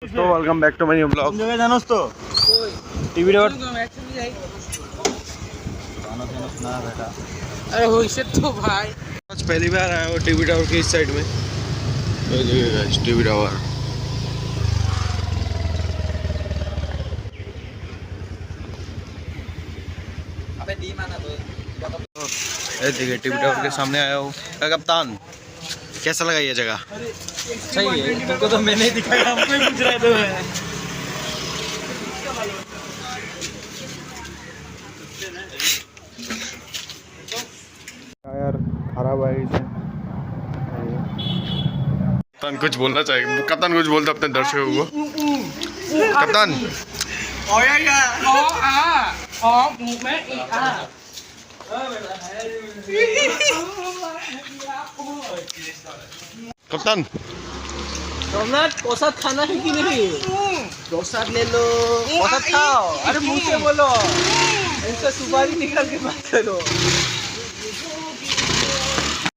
तो welcome back to my new blog. जगह जानोस तो टीवी डॉट ना बेटा। अरे हो से तो भाई आज पहली बार आया हूँ टीवी टावर के इस साइड में। टीवी टावर अबे डी माना तो देखिए टीवी टावर के सामने आया हूँ। कप्तान कैसा लगा ये जगह? सही है, तुमको तो मैंने ही दिखाया, हमको ही पूछ रहे थे। यार खराब है इसे। कप्तान कुछ बोलना चाहिए। कप्तान कुछ बोलता अपने दर्शकों को। कप्तान मुंह में कप्तान सोमनाथ प्रसाद खाना है कि नहीं? प्रसाद ले लो, प्रसाद खाओ। अरे मुंह से बोलो, ऐसे सुपारी निकाल के बात करो।